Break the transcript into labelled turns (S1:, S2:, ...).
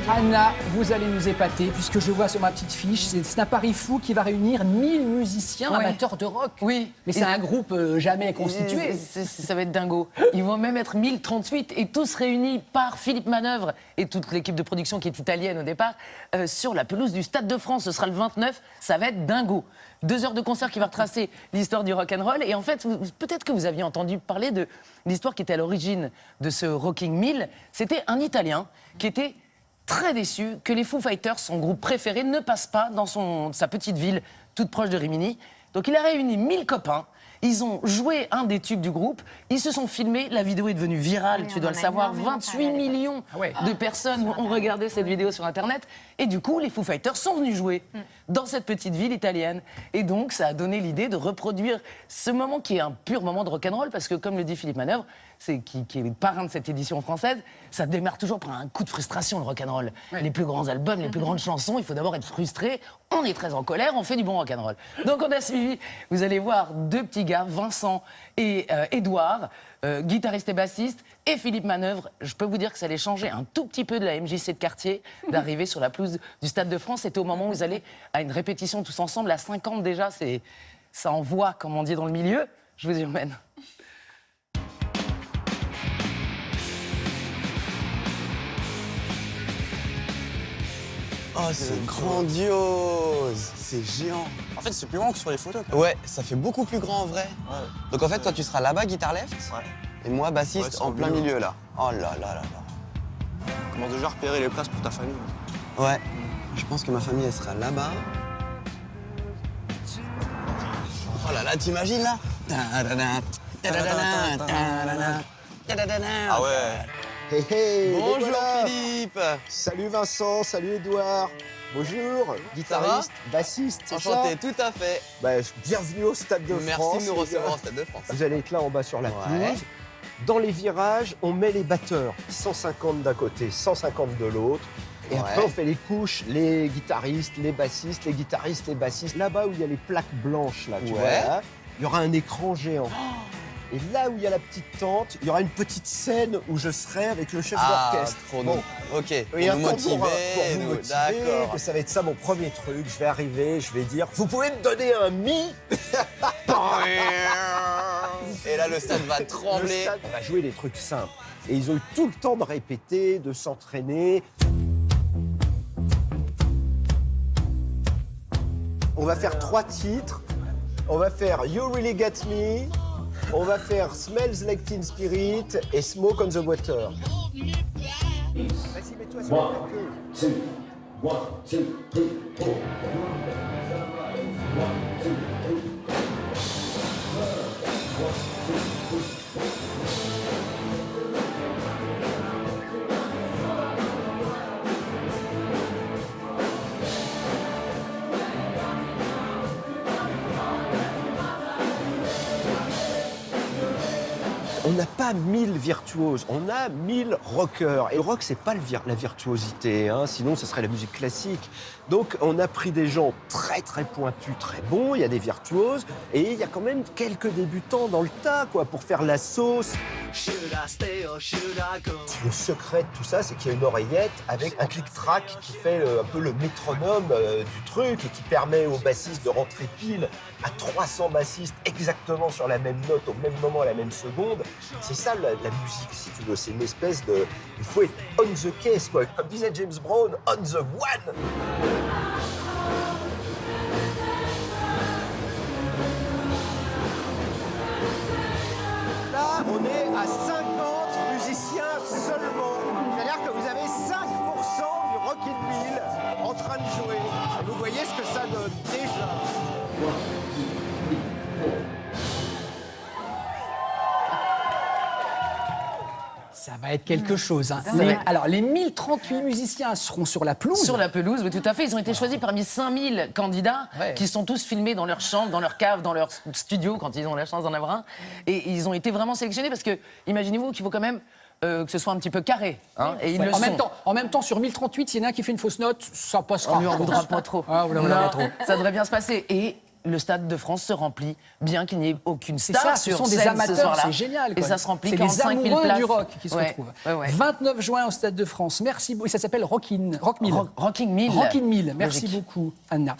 S1: Anna, vous allez nous épater, puisque je vois sur ma petite fiche, c'est un pari fou qui va réunir 1000 musiciens amateurs de rock.
S2: Oui.
S1: Mais c'est un groupe jamais constitué.
S2: Ça va être dingo. Ils vont même être 1038 et tous réunis par Philippe Manœuvre et toute l'équipe de production qui est italienne au départ sur la pelouse du Stade de France. Ce sera le 29, ça va être dingo. 2 heures de concert qui va retracer l'histoire du rock'n'roll. Et en fait, peut-être que vous aviez entendu parler de l'histoire qui était à l'origine de ce Rocking 1000. C'était un Italien qui était très déçu que les Foo Fighters, son groupe préféré, ne passent pas dans sa petite ville toute proche de Rimini. Donc il a réuni 1000 copains. Ils ont joué un des tubes du groupe, ils se sont filmés, la vidéo est devenue virale, tu dois le savoir, 28 millions de personnes ont regardé cette vidéo sur Internet, et du coup, les Foo Fighters sont venus jouer dans cette petite ville italienne. Et donc, ça a donné l'idée de reproduire ce moment qui est un pur moment de rock'n'roll, parce que comme le dit Philippe Manœuvre, qui est le parrain de cette édition française, ça démarre toujours par un coup de frustration, le rock'n'roll. Les plus grands albums, les plus grandes chansons, il faut d'abord être frustré, on est très en colère, on fait du bon rock'n'roll. Donc on a suivi, vous allez voir, 2 petits gars, Vincent et Édouard, guitariste et bassiste, et Philippe Manœuvre. Je peux vous dire que ça allait changer un tout petit peu de la MJC de quartier, d'arriver sur la pelouse du Stade de France. C'était au moment où vous allez à une répétition tous ensemble, à 50 déjà, ça envoie, comme on dit dans le milieu. Je vous y emmène.
S3: Oh, c'est grandiose! C'est géant!
S4: En fait, c'est plus grand que sur les photos, quoi.
S3: Ouais, ça fait beaucoup plus grand en vrai.
S4: Ouais.
S3: Donc en fait, toi, tu seras là-bas, guitare left,
S4: Ouais.
S3: et moi, bassiste,
S4: Ouais, sur
S3: en
S4: le
S3: plein
S4: milieu.
S3: milieu, là. Oh là là là là.
S4: Comment déjà repérer les places pour ta famille?
S3: Ouais, je pense que ma famille, elle sera là-bas. Oh là là, t'imagines, là?
S4: Ah ouais.
S5: Hey hey, les
S3: Bonjour
S5: voilà.
S3: Philippe!
S5: Salut Vincent, salut Edouard. Bonjour, guitariste, bassiste, c'est ça?
S3: Enchanté, tout à fait.
S5: Bienvenue au Stade de France.
S3: Merci de nous
S5: les
S3: recevoir
S5: gars.
S3: au Stade de France.
S5: Vous allez être là en bas sur la
S3: Ouais.
S5: pelouse. Dans les virages, on met les batteurs. 150 d'un côté, 150 de l'autre. Et après,
S3: Ouais.
S5: on fait les couches, les guitaristes, les bassistes, les guitaristes, les bassistes. Là-bas où il y a les plaques blanches, là, tu
S3: Ouais.
S5: vois, là, il y aura un écran géant. Et là où il y a la petite tente, il y aura une petite scène où je serai avec le chef d'orchestre.
S3: trop
S5: Bon.
S3: Ok, pour
S5: Et
S3: nous
S5: attends,
S3: motiver.
S5: pour vous
S3: nous-
S5: motiver,
S3: D'accord.
S5: que ça va être ça mon premier truc. Je vais arriver, je vais dire, vous pouvez me donner un mi.
S3: Et là, le stade va
S5: Le
S3: trembler.
S5: stade va jouer des trucs simples. Et ils ont eu tout le temps de répéter, de s'entraîner. On va faire 3 titres. On va faire You Really Get Me. On va faire Smells Like Teen Spirit et Smoke on the Water. Vas-y, mets-toi sur la plaqueuse. On n'a pas 1000 virtuoses, on a 1000 rockers. Et le rock, c'est pas la virtuosité, hein, sinon ce serait la musique classique. Donc on a pris des gens très très pointus, très bons, il y a des virtuoses, et il y a quand même quelques débutants dans le tas, quoi, pour faire la sauce. Le secret de tout ça, c'est qu'il y a une oreillette avec un click-track qui fait un peu le métronome du truc et qui permet aux bassistes de rentrer pile à 300 bassistes exactement sur la même note, au même moment, à la même seconde. C'est ça la musique, si tu veux. C'est une espèce de... Il faut être on the case, quoi. Comme disait James Brown, on the one. Là, on est à 50 musiciens seulement. C'est-à-dire que vous avez 5% du Rockin' 1000 en train de jouer. Et vous voyez ce que ça donne déjà.
S1: Ça va être quelque chose. Hein.
S2: va être-
S1: Alors, les 1038 musiciens seront sur la pelouse.
S2: Sur la pelouse, oui, tout à fait. Ils ont été choisis parmi 5000 candidats qui sont tous filmés dans leur chambre, dans leur cave, dans leur studio, quand ils ont la chance d'en avoir un. Et ils ont été vraiment sélectionnés parce que, imaginez-vous qu'il faut quand même que ce soit un petit peu carré. Hein, et ils
S1: Ouais,
S2: le sont.
S1: en même temps, sur 1038, s'il y en a un qui fait une fausse note, ça passera.
S2: On lui en voudra pas trop.
S1: Ah, vous la voudrez
S2: Non,
S1: pas trop.
S2: ça devrait bien se passer. Et le Stade de France se remplit, bien qu'il n'y ait aucune
S1: C'est
S2: star
S1: ça, ce
S2: sur
S1: sont des
S2: scène ce
S1: amateurs,
S2: soir-là.
S1: c'est génial.
S2: Et
S1: quoi.
S2: ça se remplit
S1: C'est les
S2: 45 000
S1: amoureux
S2: places.
S1: du rock qui se retrouvent. 29 juin au Stade de France. Merci beaucoup. Et ça s'appelle Rockin' Mill.
S2: Rocking Mill.
S1: Rockin' Mill. Merci
S2: Logique.
S1: beaucoup, Anna.